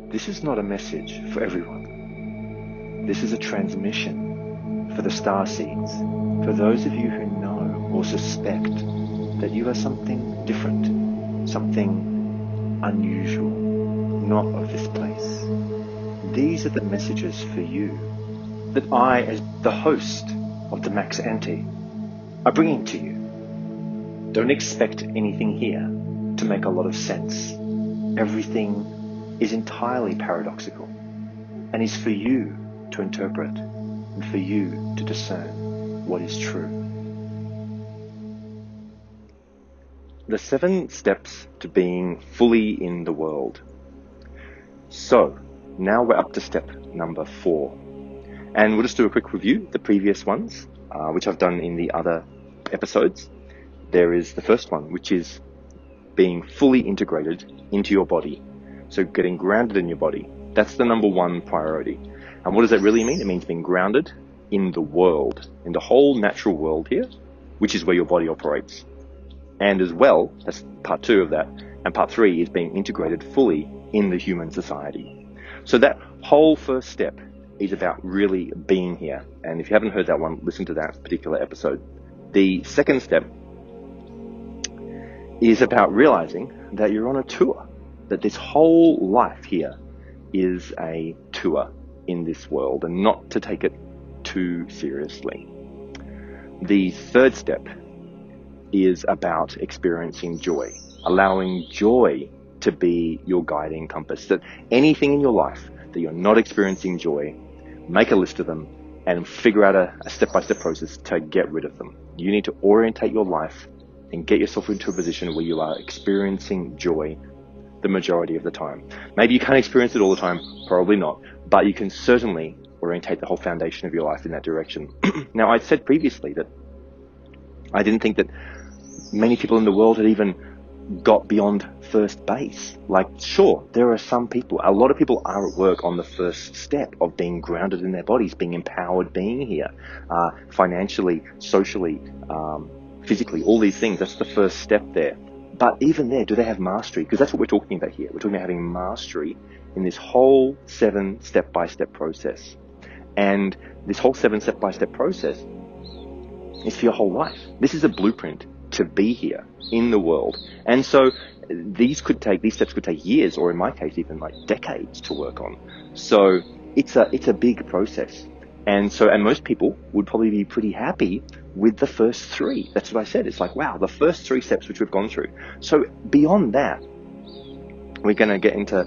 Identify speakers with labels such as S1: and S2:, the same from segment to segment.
S1: This is not a message for everyone. This is a transmission for the star seeds, for those of you who know or suspect that you are something different, something unusual, not of this place. These are the messages for you that I, as the host of the MaxAnte, are bringing to you. Don't expect anything here to make a lot of sense. Everything is entirely paradoxical and is for you to interpret and for you to discern what is true. The 7 steps to being fully in the world. So, now we're up to step number 4. And we'll just do a quick review, the previous ones, which I've done in the other episodes. There is the first one, which is being fully integrated into your body. So getting grounded in your body. That's the number 1 priority. And what does that really mean? It means being grounded in the world, in the whole natural world here, which is where your body operates. And as well, that's part 2 of that. And part 3 is being integrated fully in the human society. So that whole first step is about really being here. And if you haven't heard that one, listen to that particular episode. The second step is about realizing that you're on a tour, that this whole life here is a tour in this world and not to take it too seriously. The third step is about experiencing joy, allowing joy to be your guiding compass, that anything in your life that you're not experiencing joy, make a list of them and figure out a step-by-step process to get rid of them. You need to orientate your life and get yourself into a position where you are experiencing joy the majority of the time. Maybe you can't experience it all the time, probably not, but you can certainly orientate the whole foundation of your life in that direction. Now, I said previously that I didn't think that many people in the world had even got beyond first base. Like, sure, there are some people, a lot of people are at work on the first step of being grounded in their bodies, being empowered, being here, financially, socially, physically, all these things. That's the first step there. But even there, do they have mastery? Because that's what we're talking about here. We're talking about having mastery in this whole 7 step-by-step process. And this whole 7 step-by-step process is for your whole life. This is a blueprint to be here in the world. And so these steps could take years, or in my case, even like decades to work on. So it's a big process. And most people would probably be pretty happy with the first 3. That's what I said. It's like, wow, the first 3 steps which we've gone through. So beyond that, we're going to get into,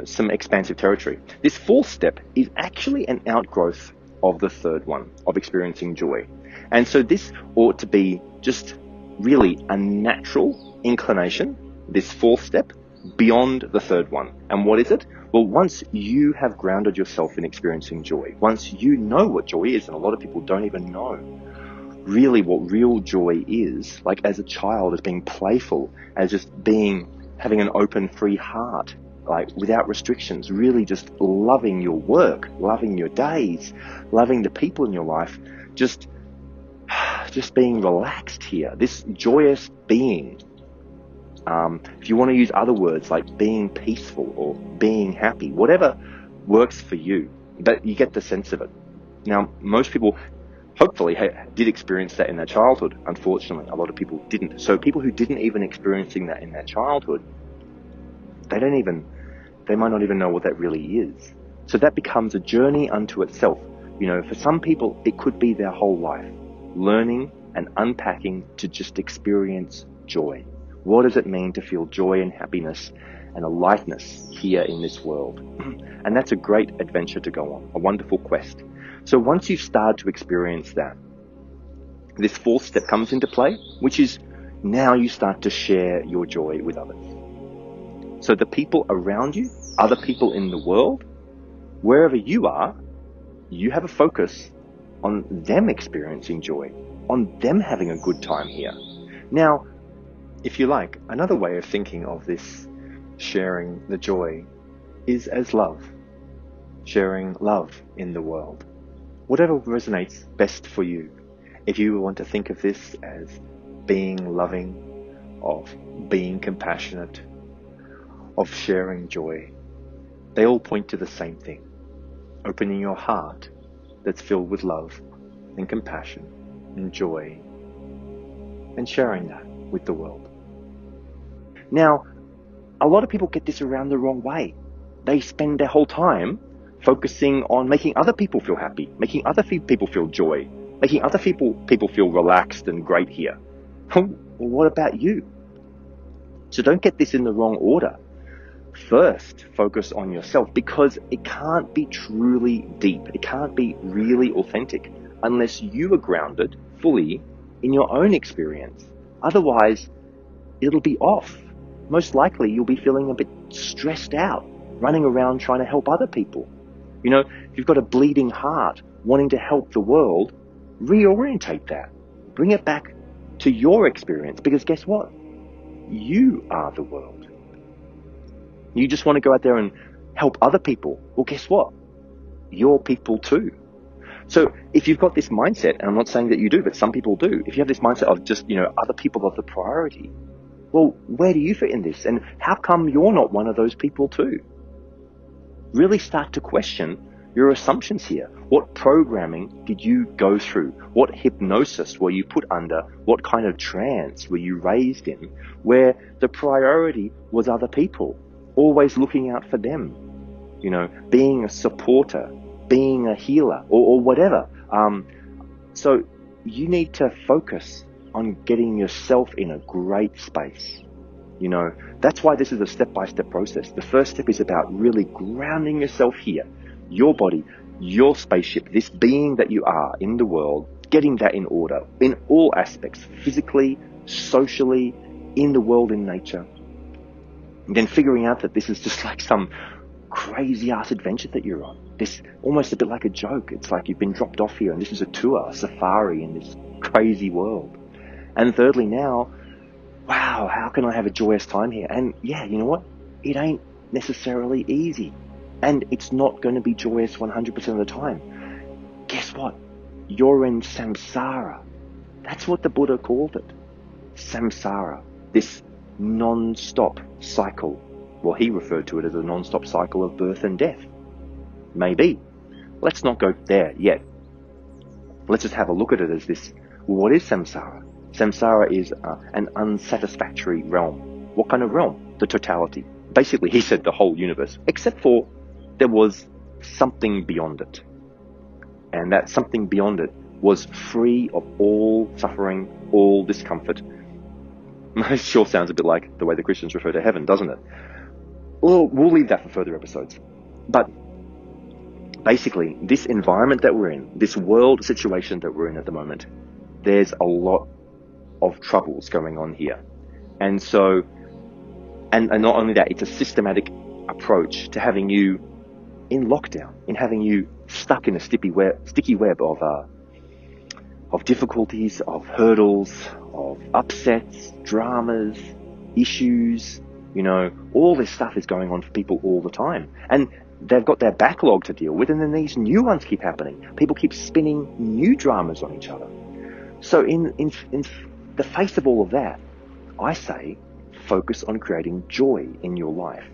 S1: some expansive territory. This 4th step is actually an outgrowth of the 3rd one, of experiencing joy. And so this ought to be just really a natural inclination, this 4th step, beyond the 3rd one. And what is it? Well, once you have grounded yourself in experiencing joy, once you know what joy is, and a lot of people don't even know really what real joy is, like as a child, as being playful, as just having an open, free heart, like without restrictions, really just loving your work, loving your days, loving the people in your life, just being relaxed here, this joyous being. If you want to use other words like being peaceful or being happy, whatever works for you, but you get the sense of it. Now, most people hopefully did experience that in their childhood. Unfortunately, a lot of people didn't. So people who didn't even experiencing that in their childhood, they might not even know what that really is. So that becomes a journey unto itself. For some people, it could be their whole life, learning and unpacking to just experience joy. What does it mean to feel joy and happiness and a lightness here in this world? And that's a great adventure to go on, a wonderful quest. So once you've started to experience that, this 4th step comes into play, which is now you start to share your joy with others. So the people around you, other people in the world, wherever you are, you have a focus on them experiencing joy, on them having a good time here. Now, if you like, another way of thinking of this sharing the joy is as love, sharing love in the world. Whatever resonates best for you. If you want to think of this as being loving, of being compassionate, of sharing joy, They all point to the same thing: opening your heart that's filled with love and compassion and joy, and sharing that with the world. Now, a lot of people get this around the wrong way. They spend their whole time focusing on making other people feel happy, making other people feel joy, making other people feel relaxed and great here. Well, what about you? So don't get this in the wrong order. First, focus on yourself, because it can't be truly deep. It can't be really authentic unless you are grounded fully in your own experience. Otherwise, it'll be off. Most likely, you'll be feeling a bit stressed out, running around trying to help other people. You know, if you've got a bleeding heart wanting to help the world, reorientate that. Bring it back to your experience, because guess what? You are the world. You just want to go out there and help other people. Well, guess what? You're people too. So if you've got this mindset, and I'm not saying that you do, but some people do, if you have this mindset of just, other people are the priority, well, where do you fit in this? And how come you're not one of those people too? Really start to question your assumptions here. What programming did you go through? What hypnosis were you put under? What kind of trance were you raised in, where the priority was other people, always looking out for them, being a supporter, being a healer, or whatever. So you need to focus on getting yourself in a great space. That's why this is a step-by-step process. The first step is about really grounding yourself here, your body, your spaceship, this being that you are in the world, getting that in order in all aspects, physically, socially, in the world, in nature. And then figuring out that this is just like some crazy ass adventure that you're on. This almost a bit like a joke. It's like you've been dropped off here and this is a tour, a safari in this crazy world. And thirdly, now, wow, how can I have a joyous time here? And yeah, you know what? It ain't necessarily easy. And it's not going to be joyous 100% of the time. Guess what? You're in samsara. That's what the Buddha called it. Samsara. This non-stop cycle. Well, he referred to it as a non-stop cycle of birth and death. Maybe. Let's not go there yet. Let's just have a look at it as this. What is samsara? Samsara is an unsatisfactory realm. What kind of realm? The totality. Basically, he said the whole universe, except for there was something beyond it. And that something beyond it was free of all suffering, all discomfort. It sure sounds a bit like the way the Christians refer to heaven, doesn't it? Well, we'll leave that for further episodes. But basically, this environment that we're in, this world situation that we're in at the moment, there's a lot of troubles going on here. And so, and not only that, it's a systematic approach to having you in lockdown, in having you stuck in a sticky web of difficulties, of hurdles, of upsets, dramas, issues. All this stuff is going on for people all the time. And they've got their backlog to deal with, and then these new ones keep happening. People keep spinning new dramas on each other. So in the face of all of that, I say, focus on creating joy in your life.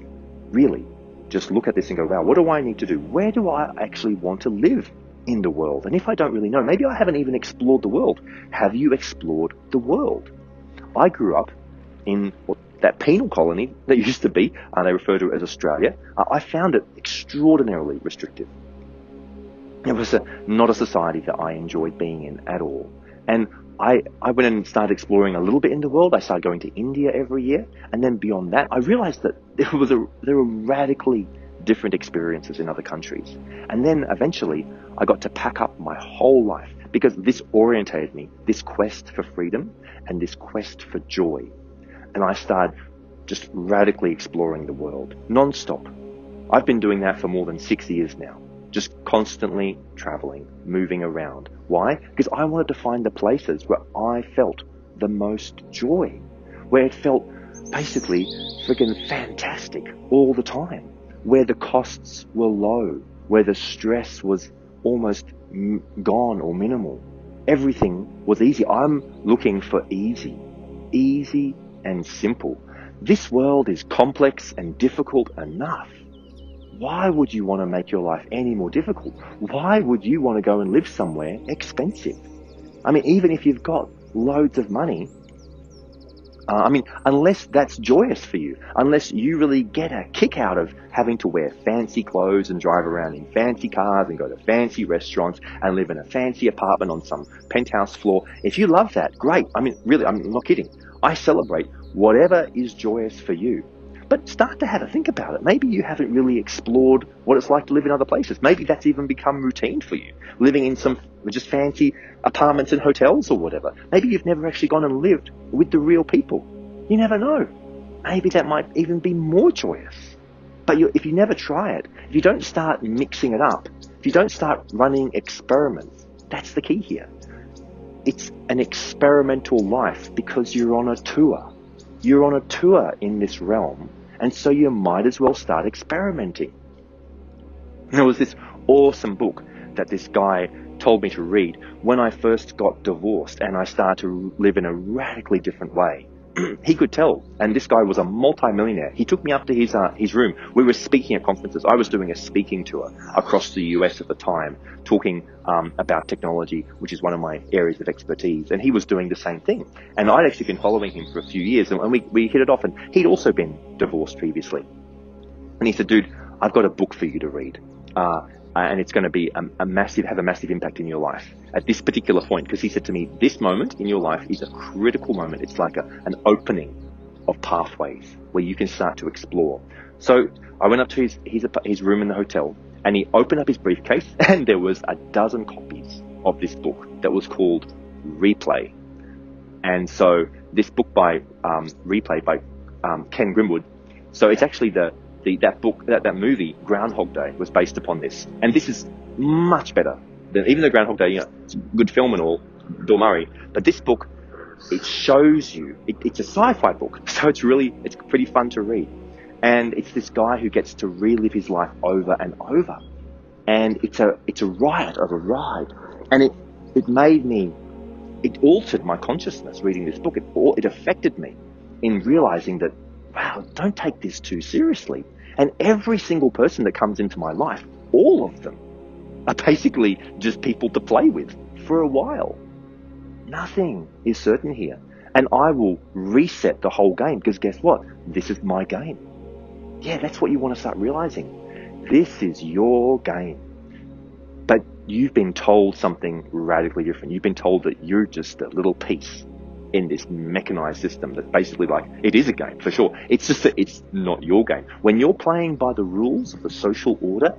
S1: Really, just look at this and go, wow, what do I need to do? Where do I actually want to live in the world? And if I don't really know, maybe I haven't even explored the world. Have you explored the world? I grew up in that penal colony that used to be, they refer to it as Australia. I found it extraordinarily restrictive. It was not a society that I enjoyed being in at all. And I went and started exploring a little bit in the world. I started going to India every year. And then beyond that, I realized that there were radically different experiences in other countries. And then eventually, I got to pack up my whole life because this orientated me, this quest for freedom and this quest for joy. And I started just radically exploring the world, non-stop. I've been doing that for more than 6 years now. Just constantly traveling, moving around. Why? Because I wanted to find the places where I felt the most joy, where it felt basically freaking fantastic all the time, where the costs were low, where the stress was almost gone or minimal. Everything was easy. I'm looking for easy and simple. This world is complex and difficult enough. why would you want to make your life any more difficult? Why would you want to go and live somewhere expensive? I mean, even if you've got loads of money, unless that's joyous for you, unless you really get a kick out of having to wear fancy clothes and drive around in fancy cars and go to fancy restaurants and live in a fancy apartment on some penthouse floor, if you love that, great. I mean, really, I'm not kidding. I celebrate whatever is joyous for you. But start to have a think about it. Maybe you haven't really explored what it's like to live in other places. Maybe that's even become routine for you, living in some just fancy apartments and hotels or whatever. Maybe you've never actually gone and lived with the real people. You never know. Maybe that might even be more joyous. But if you never try it, if you don't start mixing it up, if you don't start running experiments, that's the key here. It's an experimental life because you're on a tour. You're on a tour in this realm, and so you might as well start experimenting. There was this awesome book that this guy told me to read when I first got divorced and I started to live in a radically different way. He could tell, and this guy was a multi-millionaire. He took me up to his room. We were speaking at conferences. I was doing a speaking tour across the US at the time, talking about technology, which is one of my areas of expertise, and he was doing the same thing. And I'd actually been following him for a few years, and we hit it off, and he'd also been divorced previously. And he said, dude, I've got a book for you to read, and it's going to be have a massive impact in your life at this particular point, because he said to me, this moment in your life is a critical moment. It's like an opening of pathways where you can start to explore. So I went up to his room in the hotel, and he opened up his briefcase, and there was a dozen copies of this book that was called Replay. And so this book by Replay by Ken Grimwood. So it's actually that movie Groundhog Day was based upon this, and this is much better than even the Groundhog Day. It's a good film and all, Bill Murray, but this book, it shows you. It's a sci-fi book, so it's pretty fun to read, and it's this guy who gets to relive his life over and over, and it's a riot of a ride, and it altered my consciousness reading this book. It affected me in realizing that, wow, don't take this too seriously. And every single person that comes into my life, all of them, are basically just people to play with for a while. Nothing is certain here. And I will reset the whole game, because guess what? This is my game. Yeah, that's what you want to start realizing. This is your game. But you've been told something radically different. You've been told that you're just a little piece in this mechanized system that's basically like, it is a game for sure. It's just that it's not your game. When you're playing by the rules of the social order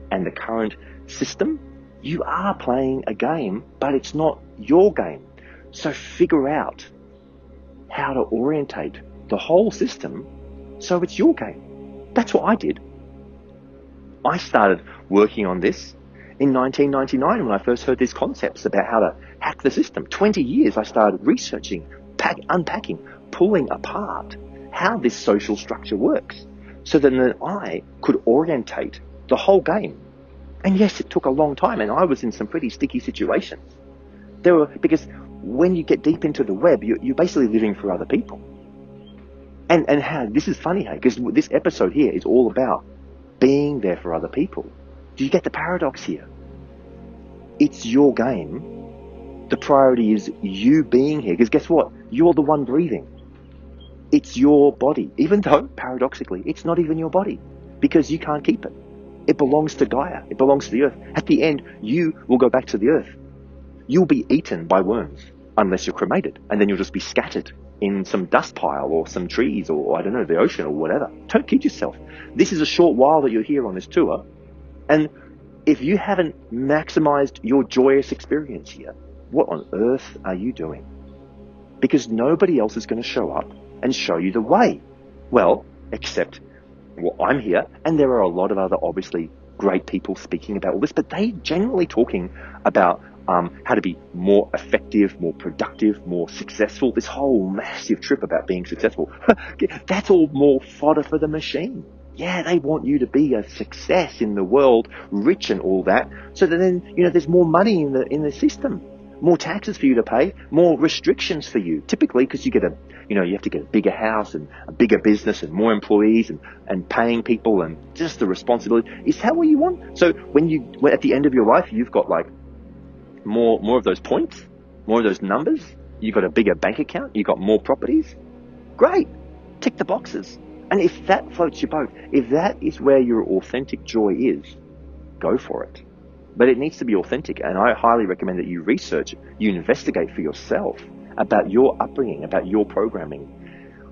S1: and the current system, you are playing a game, but it's not your game. So figure out how to orientate the whole system so it's your game. That's what I did. I started working on this in 1999 when I first heard these concepts about how to hack the system. 20 years I started researching, unpacking, pulling apart how this social structure works, so that then I could orientate the whole game. And yes, it took a long time, and I was in some pretty sticky situations. Because when you get deep into the web, you're basically living for other people. And how this is funny, hey, because this episode here is all about being there for other people. Do you get the paradox here? It's your game. The priority is you being here, because guess what? You're the one breathing. It's your body, even though, paradoxically, it's not even your body, because you can't keep it. It belongs to Gaia. It belongs to the earth. At the end, you will go back to the earth. You'll be eaten by worms, unless you're cremated, and then you'll just be scattered in some dust pile or some trees or, I don't know, the ocean or whatever. Don't kid yourself. This is a short while that you're here on this tour, and if you haven't maximized your joyous experience here, what on earth are you doing? Because nobody else is going to show up and show you the way. Well, except, well, I'm here, and there are a lot of other obviously great people speaking about all this, but they generally talking about how to be more effective, more productive, more successful. This whole massive trip about being successful, that's all more fodder for the machine. Yeah, they want you to be a success in the world, rich and all that, so that then, there's more money in the system. more taxes for you to pay, more restrictions for you, typically because you have to get a bigger house and a bigger business and more employees and paying people and just the responsibility. Is that what you want? So when at the end of your life, you've got like more of those points, more of those numbers, you've got a bigger bank account, you've got more properties. Great. Tick the boxes. And if that floats your boat, if that is where your authentic joy is, go for it. But it needs to be authentic, and I highly recommend that you research, you investigate for yourself about your upbringing, about your programming.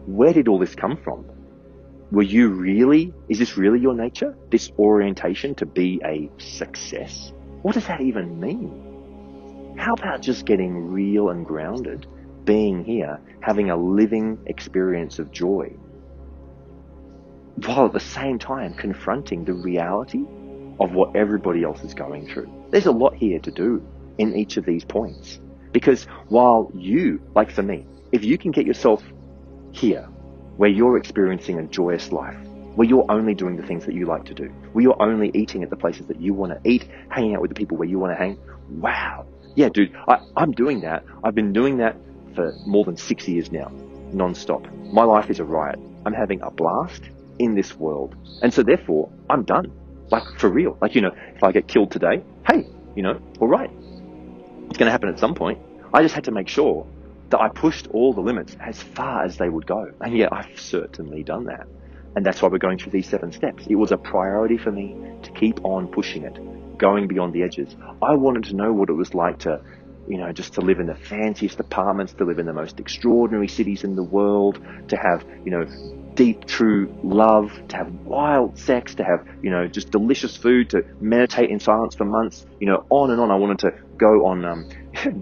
S1: Where did all this come from? Is this really your nature? This orientation to be a success? What does that even mean? How about just getting real and grounded, being here, having a living experience of joy, while at the same time confronting the reality of what everybody else is going through? There's a lot here to do in each of these points. Because while you, like for me, if you can get yourself here, where you're experiencing a joyous life, where you're only doing the things that you like to do, where you're only eating at the places that you want to eat, hanging out with the people where you want to hang, wow. Yeah, dude, I'm doing that. I've been doing that for more than 6 years now, non-stop. My life is a riot. I'm having a blast in this world. And so therefore, I'm done. Like, for real. Like, if I get killed today, hey, all right. It's going to happen at some point. I just had to make sure that I pushed all the limits as far as they would go. And yeah, I've certainly done that. And that's why we're going through these 7 steps. It was a priority for me to keep on pushing it, going beyond the edges. I wanted to know what it was like to, just to live in the fanciest apartments, to live in the most extraordinary cities in the world, to have, deep, true love, to have wild sex, to have, just delicious food, to meditate in silence for months, on and on. I wanted to go on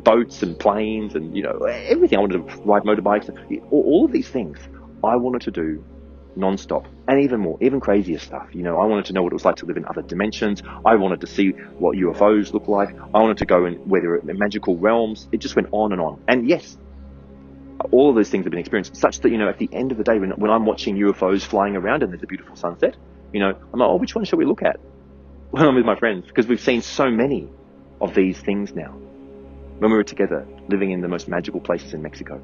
S1: boats and planes and, everything. I wanted to ride motorbikes, all of these things I wanted to do non-stop, and even more, even crazier stuff. I wanted to know what it was like to live in other dimensions. I wanted to see what UFOs look like. I wanted to go in whether in magical realms. It just went on and on. And yes, all of those things have been experienced, such that, at the end of the day, when I'm watching UFOs flying around and there's a beautiful sunset, I'm like, oh, which one shall we look at when I'm with my friends? Because we've seen so many of these things now. When we were together, living in the most magical places in Mexico.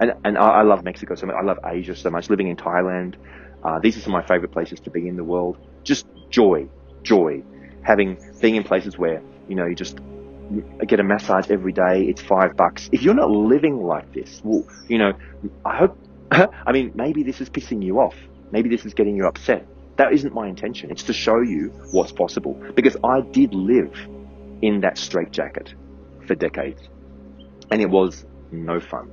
S1: And I love Mexico so much. I love Asia so much. Living in Thailand. These are some of my favorite places to be in the world. Just joy. Being in places where, you just get a massage every day. It's $5. If you're not living like this, well, I hope, maybe this is pissing you off. Maybe this is getting you upset. That isn't my intention. It's to show you what's possible. Because I did live in that straitjacket for decades. And it was no fun.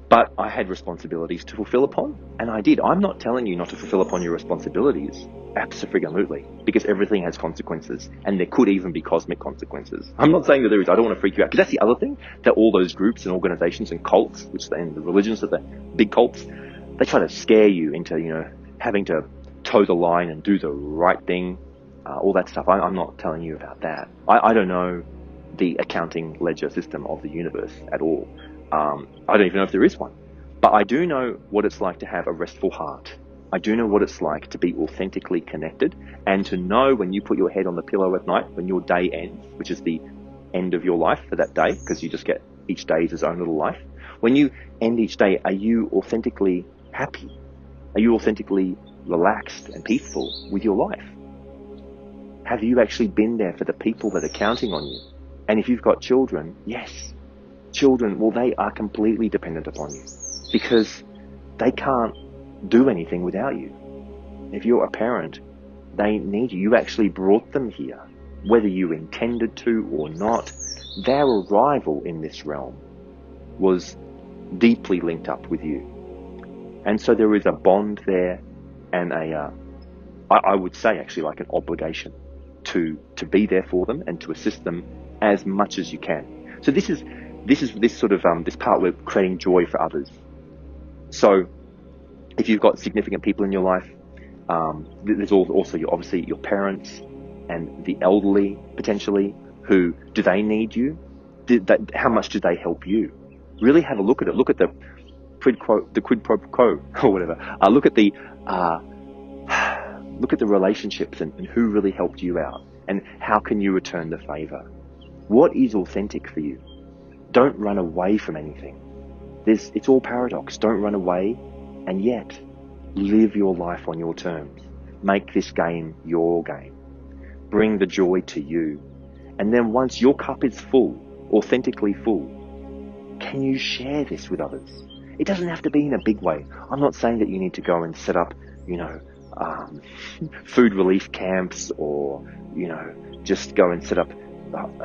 S1: But I had responsibilities to fulfill upon, and I did. I'm not telling you not to fulfill upon your responsibilities. Absolutely. Because everything has consequences, and there could even be cosmic consequences. I'm not saying that there is. I don't want to freak you out, because that's the other thing, that all those groups and organizations and cults, and the religions that the big cults, they try to scare you into, having to toe the line and do the right thing, all that stuff. I'm not telling you about that. I don't know the accounting ledger system of the universe at all. I don't even know if there is one. But I do know what it's like to have a restful heart. I do know what it's like to be authentically connected, and to know when you put your head on the pillow at night, when your day ends, which is the end of your life for that day, because you just get each day is its own little life. When you end each day, are you authentically happy? Are you authentically relaxed and peaceful with your life? Have you actually been there for the people that are counting on you? And if you've got children, yes. Children, well, they are completely dependent upon you, because they can't do anything without you. If you're a parent, they need you. You actually brought them here, whether you intended to or not. Their arrival in this realm was deeply linked up with you. And so there is a bond there, and I would say actually like an obligation to be there for them and to assist them as much as you can. So this is sort of this part where creating joy for others. So if you've got significant people in your life, there's also obviously your parents and the elderly potentially. Who do they need you? How much do they help you? Really have a look at it. Look at the quid pro quo or whatever. Look at the relationships and who really helped you out, and how can you return the favor? What is authentic for you? Don't run away from anything. It's all paradox. Don't run away, and yet live your life on your terms. Make this game your game. Bring the joy to you. And then once your cup is full, authentically full, can you share this with others? It doesn't have to be in a big way. I'm not saying that you need to go and set up, food relief camps, or, just go and set up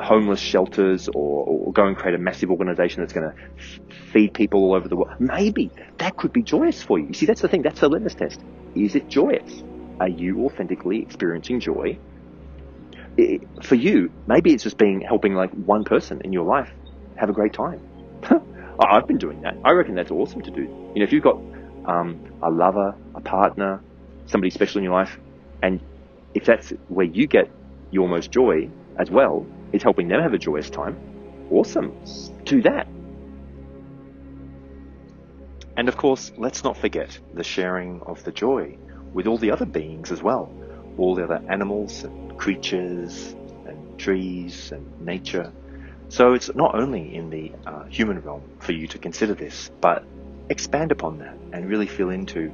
S1: homeless shelters, or go and create a massive organization that's going to feed people all over the world. Maybe that could be joyous for you. You see, that's the thing. That's the litmus test. Is it joyous? Are you authentically experiencing joy? For you, maybe it's just helping like one person in your life have a great time. I've been doing that. I reckon that's awesome to do. If you've got a lover, a partner, somebody special in your life, and if that's where you get your most joy as well, is helping them have a joyous time, awesome. Do that. And of course, let's not forget the sharing of the joy with all the other beings as well. All the other animals and creatures and trees and nature. So it's not only in the human realm for you to consider this, but expand upon that and really feel into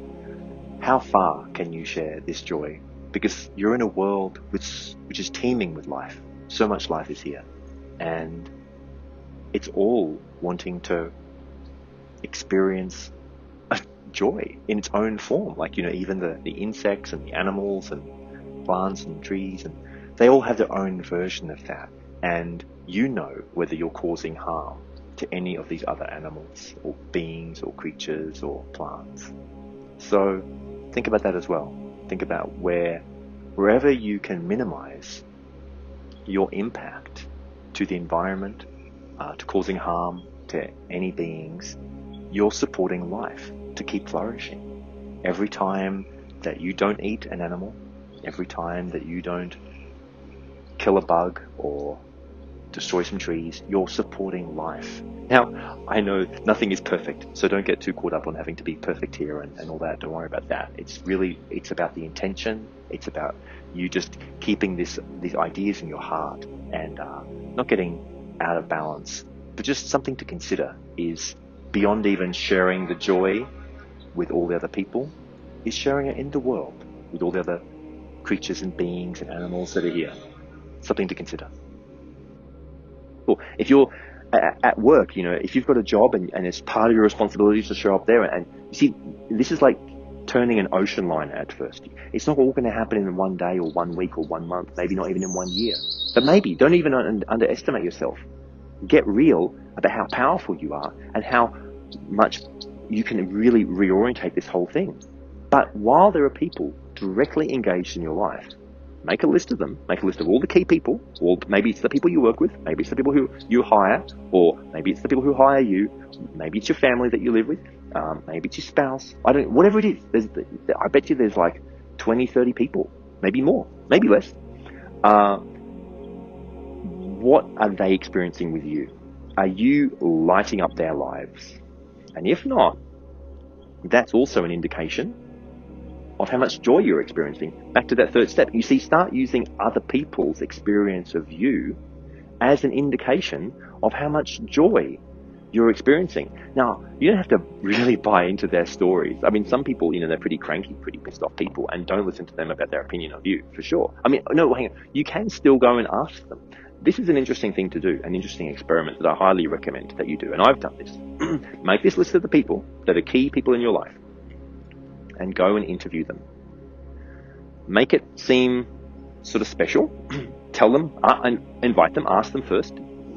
S1: how far can you share this joy? Because you're in a world which is teeming with life. So much life is here. And it's all wanting to experience a joy in its own form. Like, even the insects and the animals and plants and trees, and they all have their own version of that. And whether you're causing harm to any of these other animals or beings or creatures or plants. So think about that as well. Think about wherever you can minimize your impact to the environment, to causing harm to any beings, you're supporting life to keep flourishing. Every time that you don't eat an animal, every time that you don't kill a bug or destroy some trees, you're supporting life. Now, I know nothing is perfect, so don't get too caught up on having to be perfect here and all that. Don't worry about that. It's about the intention. It's about you just keeping these ideas in your heart and not getting out of balance. But just something to consider is, beyond even sharing the joy with all the other people, is sharing it in the world with all the other creatures and beings and animals that are here. Something to consider. Cool. If you're at work, if you've got a job and it's part of your responsibilities to show up there, and you see, this is like turning an ocean liner at first. It's not all going to happen in one day or 1 week or 1 month, maybe not even in 1 year. But maybe, don't even underestimate yourself. Get real about how powerful you are and how much you can really reorientate this whole thing. But while there are people directly engaged in your life, make a list of them. Make a list of all the key people, or maybe it's the people you work with, maybe it's the people who you hire, or maybe it's the people who hire you, maybe it's your family that you live with, maybe it's your spouse. Whatever it is, I bet you there's like 20, 30 people, maybe more, maybe less. What are they experiencing with you? Are you lighting up their lives? And if not, that's also an indication of how much joy you're experiencing. Back to that third step. You see, start using other people's experience of you as an indication of how much joy you're experiencing. Now, you don't have to really buy into their stories. I mean, some people, they're pretty cranky, pretty pissed off people, and don't listen to them about their opinion of you, for sure. I mean, no, hang on. You can still go and ask them. This is an interesting thing to do, an interesting experiment that I highly recommend that you do, and I've done this. Make this list of the people that are key people in your life, and go and interview them. Make it seem sort of special. Tell them, invite them, ask them first.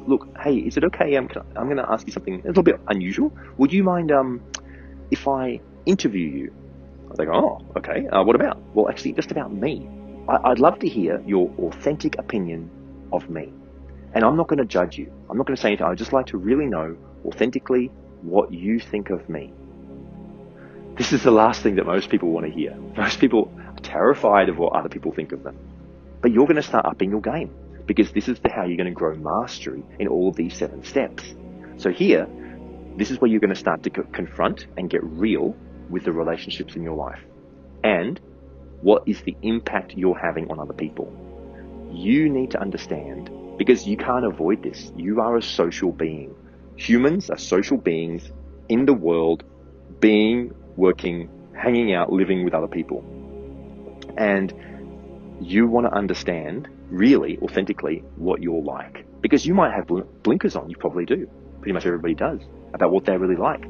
S1: Look, hey, is it okay? I'm going to ask you something a little bit unusual. Would you mind if I interview you? They go, oh, okay. What about? Well, actually, just about me. I'd love to hear your authentic opinion of me. And I'm not going to judge you. I'm not going to say anything. I'd just like to really know authentically what you think of me. This is the last thing that most people want to hear. Most people are terrified of what other people think of them. But you're going to start upping your game, because this is how you're going to grow mastery in all of these 7 steps. So here, this is where you're going to start to confront and get real with the relationships in your life. And what is the impact you're having on other people? You need to understand because you can't avoid this. You are a social being. Humans are social beings in the world, being, working, hanging out, living with other people. And you want to understand really authentically what you're like, because you might have blinkers on. You probably do. Pretty much everybody does, about what they really like.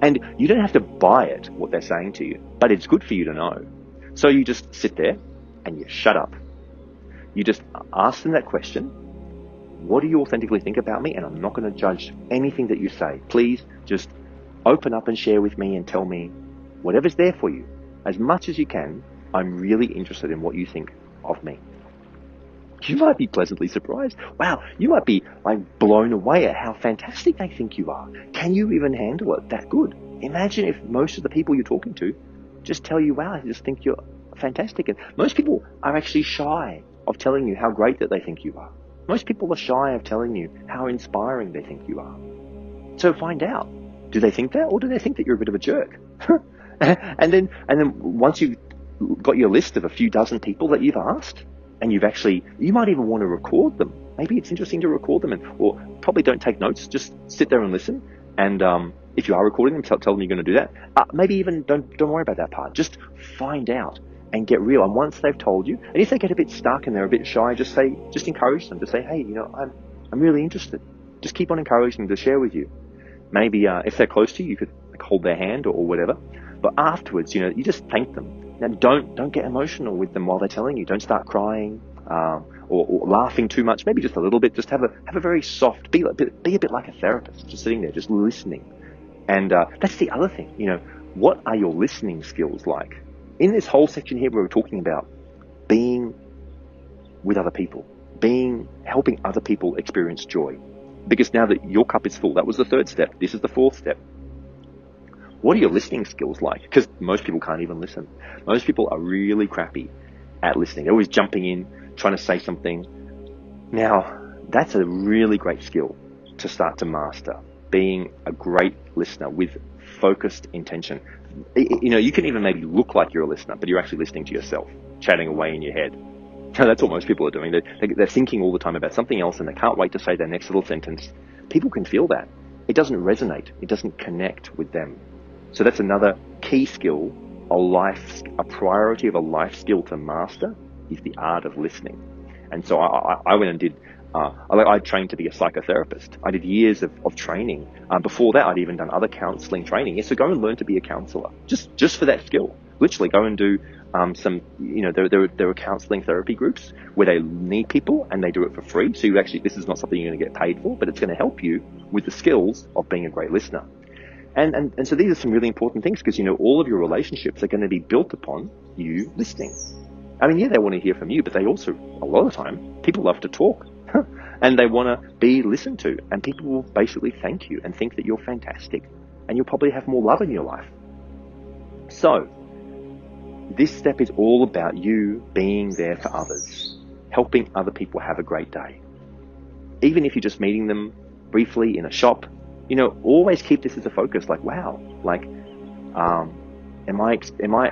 S1: And you don't have to buy it, what they're saying to you, but it's good for you to know. So you just sit there and you shut up. You just ask them that question. What do you authentically think about me? And I'm not going to judge anything that you say. Please just open up and share with me and tell me whatever's there for you. As much as you can, I'm really interested in what you think of me. You might be pleasantly surprised. Wow, you might be like blown away at how fantastic they think you are. Can you even handle it that good? Imagine if most of the people you're talking to just tell you, wow, I just think you're fantastic. And most people are actually shy of telling you how great that they think you are. Most people are shy of telling you how inspiring they think you are. So find out. Do they think that, or do they think that you're a bit of a jerk? and then once you've got your list of a few dozen people that you've asked, and you might even want to record them. Maybe it's interesting to record them, or probably don't take notes. Just sit there and listen. And if you are recording them, tell them you're going to do that. Maybe even don't worry about that part. Just find out and get real. And once they've told you, and if they get a bit stuck and they're a bit shy, just encourage them to say, hey, I'm really interested. Just keep on encouraging them to share with you. Maybe if they're close to you, you could hold their hand or whatever. But afterwards, you just thank them. Now, don't get emotional with them while they're telling you. Don't start crying or laughing too much. Maybe just a little bit. Just have a very soft. Be a bit like a therapist, just sitting there, just listening. And that's the other thing. What are your listening skills like? In this whole section here, we're talking about being with other people, helping other people experience joy. Because now that your cup is full, that was the third step. This is the fourth step. What are your listening skills like? Because most people can't even listen. Most people are really crappy at listening. They're always jumping in, trying to say something. Now, that's a really great skill to start to master, being a great listener with focused intention. You can even maybe look like you're a listener, but you're actually listening to yourself, chatting away in your head. That's what most people are doing. They're thinking all the time about something else, and they can't wait to say their next little sentence. People can feel that. It doesn't resonate. It doesn't connect with them. So that's another key skill, a priority of a life skill to master is the art of listening. And so I went and did, I trained to be a psychotherapist. I did years of training. Before that, I'd even done other counseling training. Yeah, so go and learn to be a counselor, just for that skill. Literally go and do there are counseling therapy groups where they need people and they do it for free. So this is not something you're going to get paid for, but it's going to help you with the skills of being a great listener. And so these are some really important things because, all of your relationships are going to be built upon you listening. I mean, yeah, they want to hear from you, but they also, a lot of the time, people love to talk and they want to be listened to, and people will basically thank you and think that you're fantastic, and you'll probably have more love in your life. So this step is all about you being there for others, helping other people have a great day. Even if you're just meeting them briefly in a shop, always keep this as a focus. Like, wow,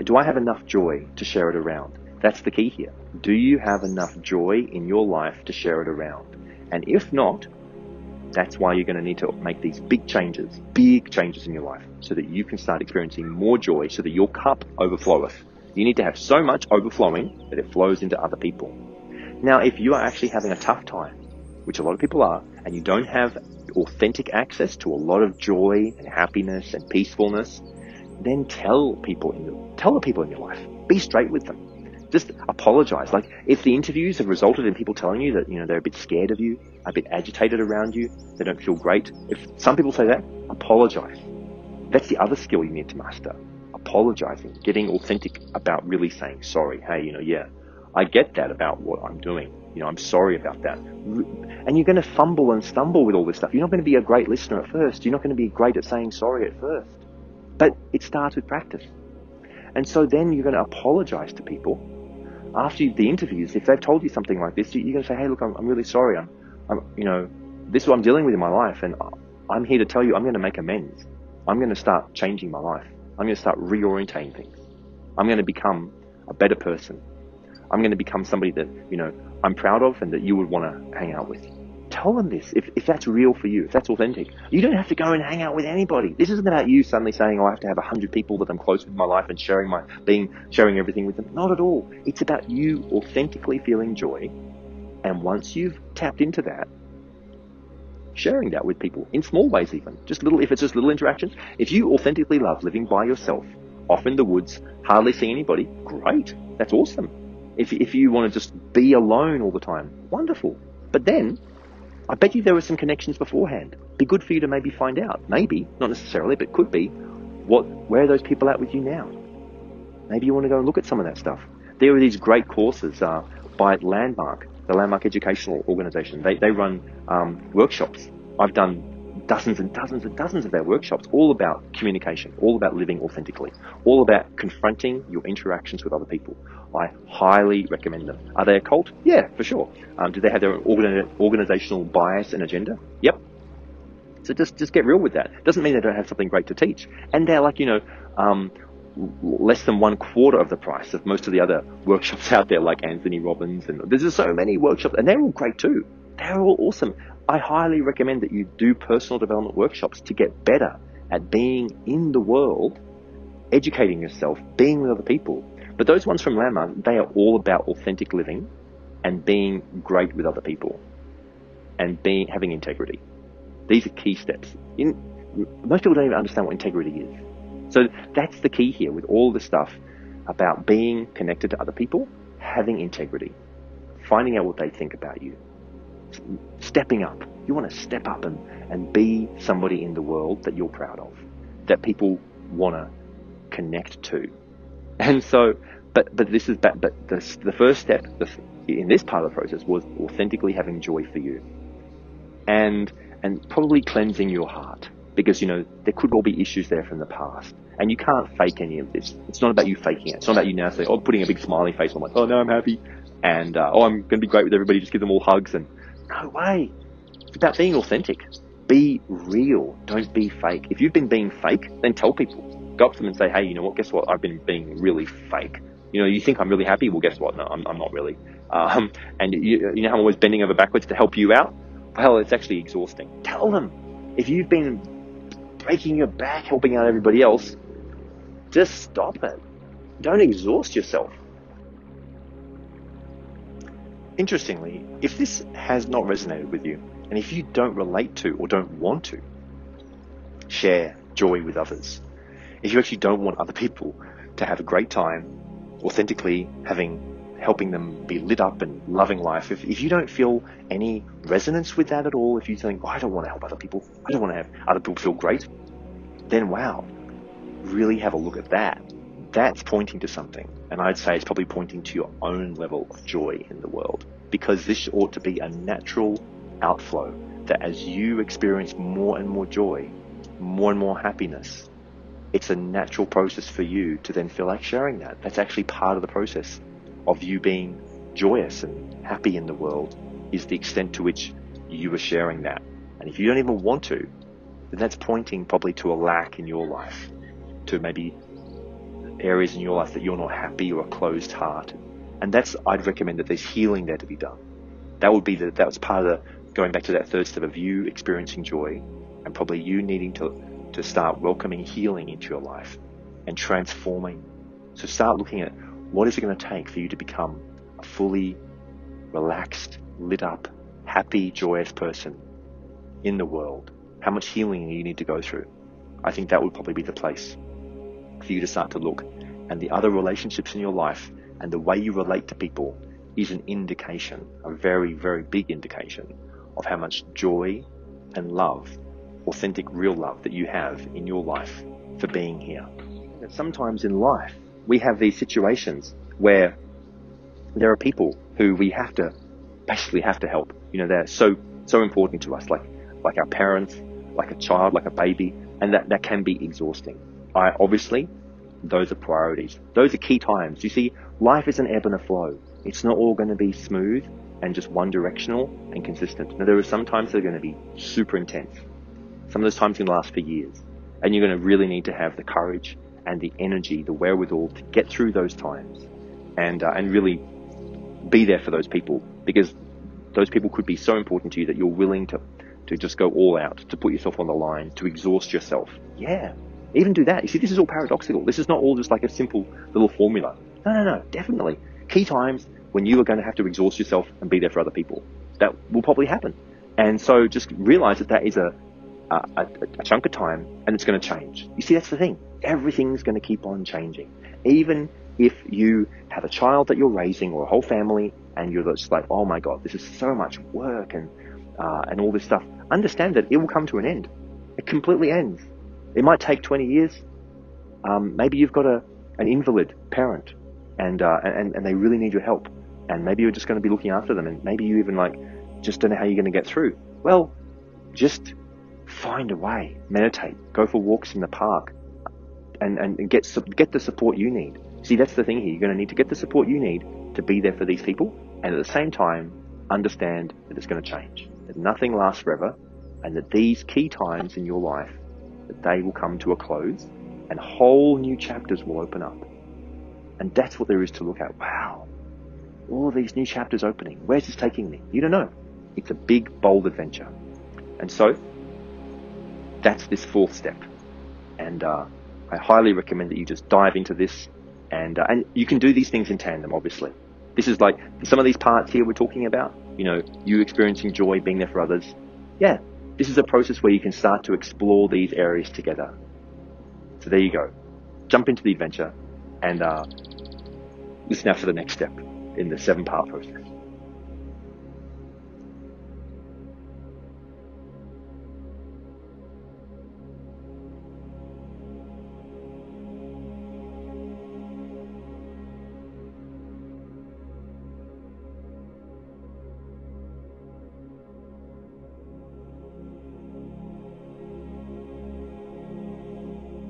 S1: do I have enough joy to share it around? That's the key here. Do you have enough joy in your life to share it around? And if not, that's why you're going to need to make these big changes in your life so that you can start experiencing more joy, so that your cup overfloweth. You need to have so much overflowing that it flows into other people. Now, if you are actually having a tough time, which a lot of people are, and you don't have authentic access to a lot of joy and happiness and peacefulness, then tell the people in your life. Be straight with them. Just apologize. Like, if the interviews have resulted in people telling you that, they're a bit scared of you, a bit agitated around you, they don't feel great. If some people say that, apologize. That's the other skill you need to master. Apologizing, getting authentic about really saying sorry. Hey, I get that about what I'm doing. I'm sorry about that. And you're going to fumble and stumble with all this stuff. You're not going to be a great listener at first. You're not going to be great at saying sorry at first. But it starts with practice. And so then you're going to apologize to people after the interviews. If they've told you something like this, you're going to say, hey, look, I'm really sorry. This is what I'm dealing with in my life. And I'm here to tell you I'm going to make amends. I'm going to start changing my life. I'm going to start reorientating things. I'm going to become a better person. I'm going to become somebody that, I'm proud of and that you would want to hang out with. Tell them this, if that's real for you, if that's authentic. You don't have to go and hang out with anybody. This isn't about you suddenly saying, I have to have 100 people that I'm close with in my life and sharing everything with them. Not at all. It's about you authentically feeling joy. And once you've tapped into that, sharing that with people in small ways, even if it's just little interactions. If you authentically love living by yourself, off in the woods, hardly seeing anybody, great. That's awesome. If you want to just be alone all the time, wonderful. But then, I bet you there were some connections beforehand. Be good for you to maybe find out. Maybe, not necessarily, but could be. Where are those people at with you now? Maybe you want to go and look at some of that stuff. There are these great courses by Landmark, the Landmark Educational Organisation. They run workshops. I've done dozens and dozens and dozens of their workshops, all about communication, all about living authentically, all about confronting your interactions with other people. I highly recommend them. Are they a cult? Yeah, for sure. Do they have their organizational bias and agenda? Yep. So just get real with that. Doesn't mean they don't have something great to teach. And they're like, less than 1/4 of the price of most of the other workshops out there, like Anthony Robbins, and there's just so many workshops, and they're all great too. They're all awesome. I highly recommend that you do personal development workshops to get better at being in the world, educating yourself, being with other people. But those ones from Landmark, they are all about authentic living and being great with other people and having integrity. These are key steps. Most people don't even understand what integrity is. So that's the key here with all the stuff about being connected to other people, having integrity, finding out what they think about you, stepping up. You want to step up and be somebody in the world that you're proud of, that people want to connect to. And so, but the first step in this part of the process was authentically having joy for you, and probably cleansing your heart, because there could all be issues there from the past, and you can't fake any of this. It's not about you faking it. It's not about you now saying, putting a big smiley face on, like, no, I'm happy, and I'm going to be great with everybody, just give them all hugs, and no way. It's about being authentic. Be real. Don't be fake. If you've been being fake, then tell people. Go up to them and say, hey, you know what? Guess what? I've been being really fake. You think I'm really happy? Well, guess what? No, I'm not really. And you know how I'm always bending over backwards to help you out? Well, it's actually exhausting. Tell them. If you've been breaking your back helping out everybody else, just stop it. Don't exhaust yourself. Interestingly, if this has not resonated with you, and if you don't relate to or don't want to share joy with others, if you actually don't want other people to have a great time, authentically helping them be lit up and loving life, if you don't feel any resonance with that at all, if you think, I don't want to help other people, I don't want to have other people feel great, then wow, really have a look at that. That's pointing to something. And I'd say it's probably pointing to your own level of joy in the world, because this ought to be a natural outflow, that as you experience more and more joy, more and more happiness, it's a natural process for you to then feel like sharing that. That's actually part of the process of you being joyous and happy in the world, is the extent to which you are sharing that. And if you don't even want to, then that's pointing probably to a lack in your life, to maybe areas in your life that you're not happy or a closed heart. And I'd recommend that there's healing there to be done. That was part of going back to that third step of you experiencing joy, and probably you needing to start welcoming healing into your life and transforming. So start looking at, what is it going to take for you to become a fully relaxed, lit up, happy, joyous person in the world? How much healing you need to go through? I think that would probably be the place for you to start to look. And the other relationships in your life and the way you relate to people is an indication, a very, very big indication, of how much joy and love, authentic, real love, that you have in your life for being here. And sometimes in life, we have these situations where there are people who we basically have to help. They're so important to us, like our parents, like a child, like a baby, and that can be exhausting. Obviously, those are priorities. Those are key times. You see, life is an ebb and a flow. It's not all going to be smooth and just one directional and consistent. Now, there are some times that are going to be super intense. Some of those times can last for years. And you're going to really need to have the courage and the energy, the wherewithal to get through those times and really be there for those people, because those people could be so important to you that you're willing to just go all out, to put yourself on the line, to exhaust yourself. Yeah, even do that. You see, this is all paradoxical. This is not all just like a simple little formula. No, definitely. Key times when you are going to have to exhaust yourself and be there for other people. That will probably happen. And so just realize that is a chunk of time, and it's going to change. You see, that's the thing. Everything's going to keep on changing. Even if you have a child that you're raising or a whole family, and you're just like, oh my God, this is so much work and all this stuff, understand that it will come to an end. It completely ends. It might take 20 years. Maybe you've got an invalid parent, and they really need your help. And maybe you're just going to be looking after them, and maybe you even just don't know how you're going to get through. Well, just find a way. Meditate. Go for walks in the park, and get the support you need. See, that's the thing here. You're going to need to get the support you need to be there for these people, and at the same time, understand that it's going to change. That nothing lasts forever, and that these key times in your life, that they will come to a close, and whole new chapters will open up. And that's what there is to look at. Wow, all of these new chapters opening. Where's this taking me? You don't know. It's a big, bold adventure. And so, that's this fourth step. And I highly recommend that you just dive into this. And you can do these things in tandem, obviously. This is like some of these parts here we're talking about, you experiencing joy, being there for others. Yeah, this is a process where you can start to explore these areas together. So there you go. Jump into the adventure and listen out for the next step in the 7-part process.